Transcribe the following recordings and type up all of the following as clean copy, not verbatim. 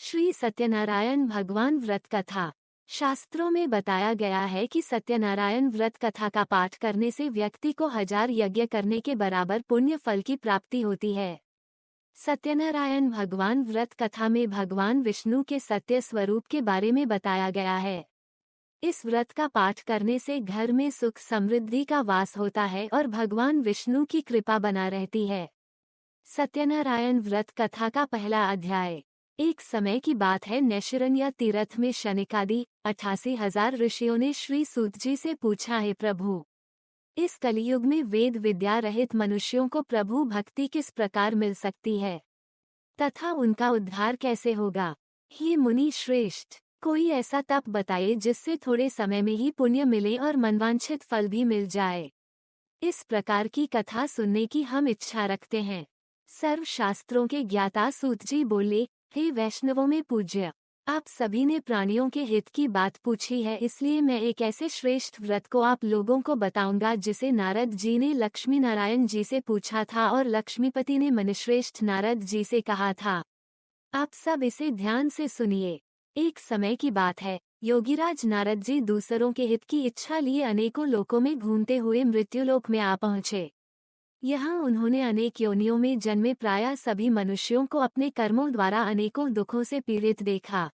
श्री सत्यनारायण भगवान व्रत कथा। शास्त्रों में बताया गया है कि सत्यनारायण व्रत कथा का पाठ करने से व्यक्ति को 1000 यज्ञ करने के बराबर पुण्य फल की प्राप्ति होती है। सत्यनारायण भगवान व्रत कथा में भगवान विष्णु के सत्य स्वरूप के बारे में बताया गया है। इस व्रत का पाठ करने से घर में सुख समृद्धि का वास होता है और भगवान विष्णु की कृपा बना रहती है। सत्यनारायण व्रत कथा का पहला अध्याय। एक समय की बात है, नैशिरण्य तीर्थ में शनिकादि 88,000 ऋषियों ने श्री सूत जी से पूछा, है प्रभु, इस कलियुग में वेद विद्या रहित मनुष्यों को प्रभु भक्ति किस प्रकार मिल सकती है तथा उनका उद्धार कैसे होगा। हे मुनि श्रेष्ठ, कोई ऐसा तप बताइए जिससे थोड़े समय में ही पुण्य मिले और मनवांछित फल भी मिल जाए। इस प्रकार की कथा सुनने की हम इच्छा रखते हैं। सर्व शास्त्रों के ज्ञाता सूत जी बोले, हे वैष्णवों में पूज्य, आप सभी ने प्राणियों के हित की बात पूछी है, इसलिए मैं एक ऐसे श्रेष्ठ व्रत को आप लोगों को बताऊंगा जिसे नारद जी ने लक्ष्मी नारायण जी से पूछा था और लक्ष्मीपति ने मुनिश्रेष्ठ नारद जी से कहा था। आप सब इसे ध्यान से सुनिए। एक समय की बात है, योगीराज नारद जी दूसरों के हित की इच्छा लिए अनेकों लोकों में घूमते हुए मृत्युलोक में आ पहुँचे। यहाँ उन्होंने अनेक योनियों में जन्मे प्रायः सभी मनुष्यों को अपने कर्मों द्वारा अनेकों दुखों से पीड़ित देखा।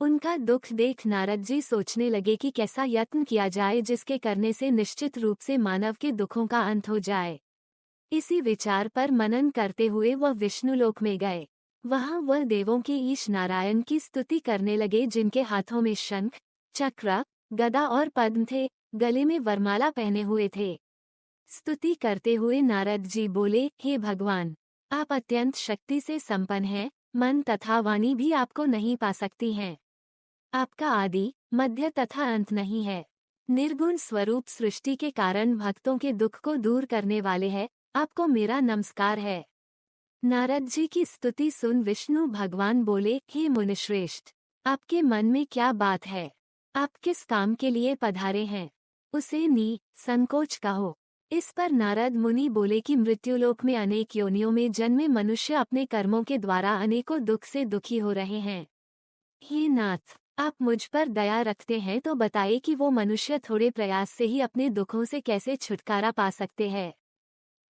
उनका दुख देख नारद जी सोचने लगे कि कैसा यत्न किया जाए जिसके करने से निश्चित रूप से मानव के दुखों का अंत हो जाए। इसी विचार पर मनन करते हुए वह विष्णुलोक में गए। वहाँ वह देवों के ईश नारायण की स्तुति करने लगे, जिनके हाथों में शंख, चक्र, गदा और पद्म थे, गले में वरमाला पहने हुए थे। स्तुति करते हुए नारद जी बोले, हे भगवान, आप अत्यंत शक्ति से संपन्न हैं, मन तथा वाणी भी आपको नहीं पा सकती हैं। आपका आदि, मध्य तथा अंत नहीं है। निर्गुण स्वरूप सृष्टि के कारण भक्तों के दुख को दूर करने वाले हैं, आपको मेरा नमस्कार है। नारद जी की स्तुति सुन विष्णु भगवान बोले, हे मुनिश्रेष्ठ, आपके मन में क्या बात है? आप किस काम के लिए पधारे हैं? उसे संकोच कहो। इस पर नारद मुनि बोले कि मृत्युलोक में अनेक योनियों में जन्मे मनुष्य अपने कर्मों के द्वारा अनेकों दुख से दुखी हो रहे हैं। हे नाथ, आप मुझ पर दया रखते हैं तो बताइए कि वो मनुष्य थोड़े प्रयास से ही अपने दुखों से कैसे छुटकारा पा सकते हैं।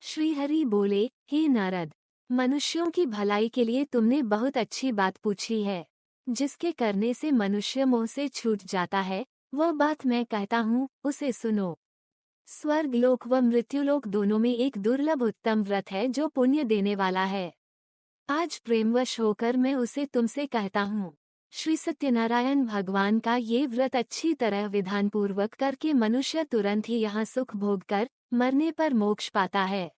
श्रीहरि बोले, हे नारद, मनुष्यों की भलाई के लिए तुमने बहुत अच्छी बात पूछी है। जिसके करने से मनुष्य मोह से छूट जाता है, वह बात मैं कहता हूँ, उसे सुनो। स्वर्गलोक व मृत्युलोक दोनों में एक दुर्लभ उत्तम व्रत है जो पुण्य देने वाला है। आज प्रेमवश होकर मैं उसे तुमसे कहता हूँ। श्री सत्यनारायण भगवान का ये व्रत अच्छी तरह विधान पूर्वक करके मनुष्य तुरंत ही यहाँ सुख भोग कर मरने पर मोक्ष पाता है।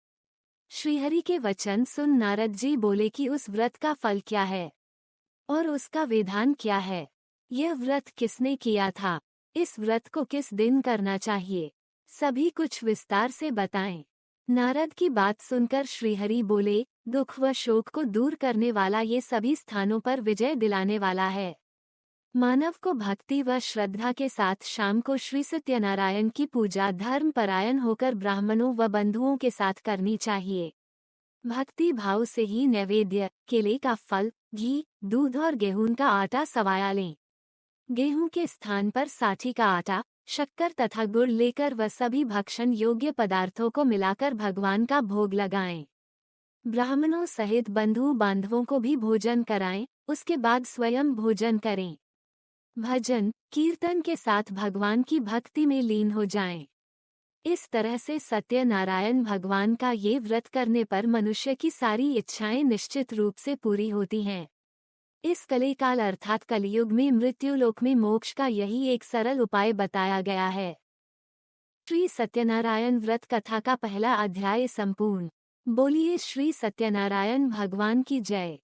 श्रीहरि के वचन सुन नारद जी बोले कि उस व्रत का फल क्या है और उसका विधान क्या है। यह व्रत किसने किया था? इस व्रत को किस दिन करना चाहिए? सभी कुछ विस्तार से बताएं। नारद की बात सुनकर श्रीहरि बोले, दुख व शोक को दूर करने वाला ये सभी स्थानों पर विजय दिलाने वाला है। मानव को भक्ति व श्रद्धा के साथ शाम को श्री सत्यनारायण की पूजा धर्म परायण होकर ब्राह्मणों व बंधुओं के साथ करनी चाहिए। भक्ति भाव से ही नैवेद्य, केले का फल, घी, दूध और गेहूं का आटा सवाया लें। गेहूं के स्थान पर साठी का आटा, शक्कर तथा गुड़ लेकर व सभी भक्षण योग्य पदार्थों को मिलाकर भगवान का भोग लगाएं। ब्राह्मणों सहित बंधु बांधवों को भी भोजन कराएं, उसके बाद स्वयं भोजन करें। भजन कीर्तन के साथ भगवान की भक्ति में लीन हो जाएं। इस तरह से सत्यनारायण भगवान का ये व्रत करने पर मनुष्य की सारी इच्छाएं निश्चित रूप से पूरी होती हैं। इस कलिकाल अर्थात कलियुग में मृत्युलोक में मोक्ष का यही एक सरल उपाय बताया गया है। श्री सत्यनारायण व्रत कथा का पहला अध्याय संपूर्ण। बोलिए श्री सत्यनारायण भगवान की जय।